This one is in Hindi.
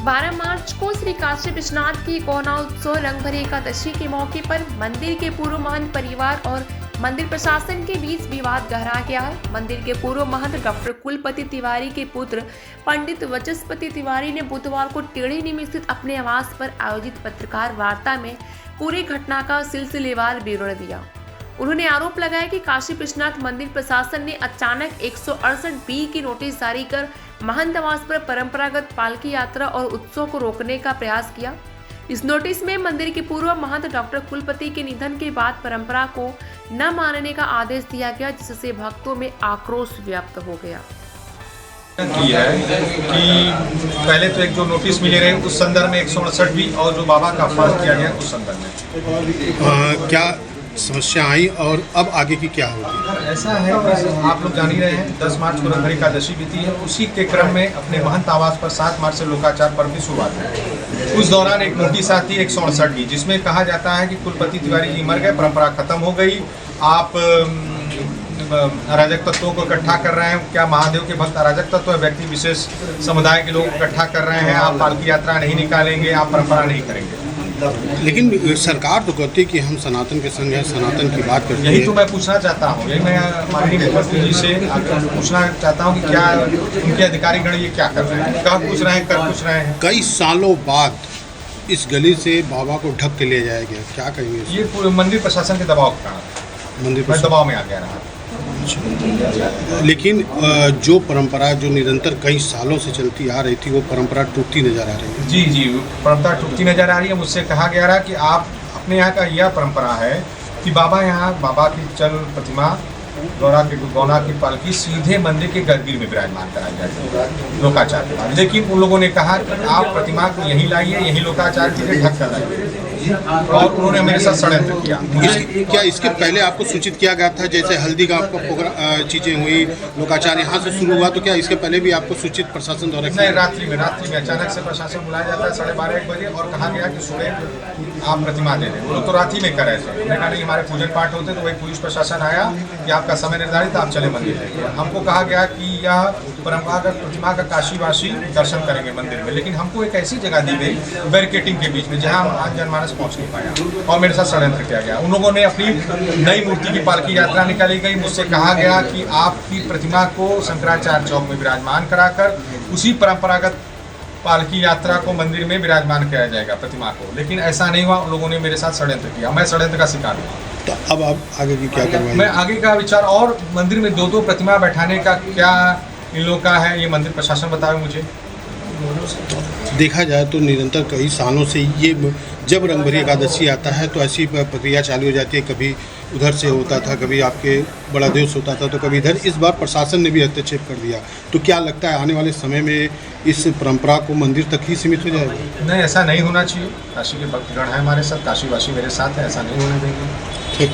12 मार्च को श्री काशी विश्वनाथ की गौना उत्सव रंगभरी एकादशी के मौके पर मंदिर के पूर्व महंत परिवार और मंदिर प्रशासन के बीच विवाद गहरा गया है। मंदिर के पूर्व महंत डॉक्टर कुलपति तिवारी के पुत्र पंडित वचस्पति तिवारी ने बुधवार को टेढ़ी नीम स्थित अपने आवास पर आयोजित पत्रकार वार्ता में पूरी घटना का सिलसिलेवार विवरण दिया। उन्होंने आरोप लगाया कि काशी विश्वनाथ मंदिर प्रशासन ने अचानक 168B की नोटिस जारी कर महंत आवास पर परंपरागत पालकी यात्रा और उत्सव को रोकने का प्रयास किया। इस नोटिस में मंदिर के पूर्व महंत डॉक्टर कुलपति के निधन के बाद परंपरा को न मानने का आदेश दिया गया, जिससे भक्तों में आक्रोश व्याप्त हो गया। की है कि पहले तो एक जो नोटिस मिले रहे उस संदर्भ में 168B और जो बाबा का अपमान किया गया उस संदर्भ में क्या समस्या आई और अब आगे की क्या होगी? ऐसा है कि आप लोग जान ही रहे हैं 10 मार्च को रंगभरी एकादशी बीती है। उसी के क्रम में अपने महंत आवास पर 7 मार्च से लोकाचार पर्व की शुरुआत है। उस दौरान एक नोटिस आती है 168B, जिसमें कहा जाता है कि कुलपति तिवारी जी मर गए, परंपरा खत्म हो गई, आप अराजक तत्वों को इकट्ठा कर रहे हैं। क्या महादेव के भक्त अराजक तत्व है? व्यक्ति विशेष समुदाय के लोग इकट्ठा कर रहे हैं। आप पालकी यात्रा नहीं निकालेंगे, आप परंपरा नहीं करेंगे। लेकिन सरकार तो कहती है कि हम सनातन के संग हैं, सनातन की बात करते हैं। यही तो मैं पूछना चाहता हूँ, यही मैं माननीय मुख्यमंत्री जी से पूछना चाहता हूँ कि क्या उनके अधिकारीगण ये क्या कर रहे हैं, कब पूछ रहे हैं, कर पूछ रहे हैं। कई सालों बाद इस गली से बाबा को ढक के ले जाया गया, क्या कहेंगे? ये मंदिर प्रशासन के दबाव के कारण मंदिर दबाव में आ गया रहा। लेकिन जो परंपरा जो निरंतर कई सालों से चलती आ रही थी वो परंपरा टूटती नजर आ रही है। जी, परंपरा टूटती नजर आ रही है। मुझसे कहा गया रहा कि आप अपने यहाँ का यह परंपरा है कि बाबा की चल प्रतिमा गौना की पालकी सीधे मंदिर के गर्भगृह में विराजमान कराई जाती है लोकाचार के बाद। लेकिन उन लोगों ने कहा कि आप प्रतिमा को यहीं लाइए, यहीं लोकाचार के लिए ढक कर लाइए, और उन्होंने मेरे साथ षड्यंत्र किया। क्या इसके पहले आपको सूचित किया गया था? जैसे हल्दी का आपको चीजें हुई, लोकाचार यहाँ से शुरू हुआ, तो क्या इसके पहले भी आपको सूचित प्रशासन द्वारा? नहीं, रात्रि में अचानक से प्रशासन बुलाया जाता है 12:30-1 बजे और कहा गया कि सुबह आप प्रतिमा दे दें। वो लोग तो रात्रि में कर रहे थे। हमने कहा नहीं, हमारे पूजन पाठ होते, तो वही पुलिस प्रशासन आया कि आपका समय निर्धारित, आप चले मंदिर लेके। हमको कहा गया कि यह परंपरागत प्रतिमा का काशीवासी दर्शन करेंगे मंदिर में, लेकिन हमको एक ऐसी जगह दी गई बैरिकेटिंग के बीच में जहाँ हम जनमानस पहुँच नहीं पाया, और मेरे साथ षड्यंत्र किया गया। उन लोगों ने अपनी नई मूर्ति की पालकी यात्रा निकाली गई। मुझसे कहा गया कि आपकी प्रतिमा को शंकराचार्य चौक में विराजमान कराकर उसी परंपरागत पालकी यात्रा को मंदिर में विराजमान किया जाएगा प्रतिमा को, लेकिन ऐसा नहीं हुआ। उन लोगों ने मेरे साथ षड्यंत्र किया, मैं षड्यंत्र का शिकार हुआ। तो अब आप आगे की क्या करवाएंगे? मैं आगे का विचार, और मंदिर में 2-2 प्रतिमा बैठाने का क्या इन लोगों का है, ये मंदिर प्रशासन बताए मुझे। देखा जाए तो निरंतर कई सालों से ये जब रंगभरी एकादशी आता है तो ऐसी प्रक्रिया चालू हो जाती है। कभी उधर से होता था, कभी आपके बड़ा दिवस होता था, तो कभी इधर। इस बार प्रशासन ने भी हस्तक्षेप कर दिया, तो क्या लगता है आने वाले समय में इस परंपरा को मंदिर तक ही सीमित हो जाएगा? नहीं, ऐसा नहीं होना चाहिए। काशी के भक्तगण हैं हमारे साथ, काशीवासी मेरे साथ है, ऐसा नहीं होने देंगे। ठीक।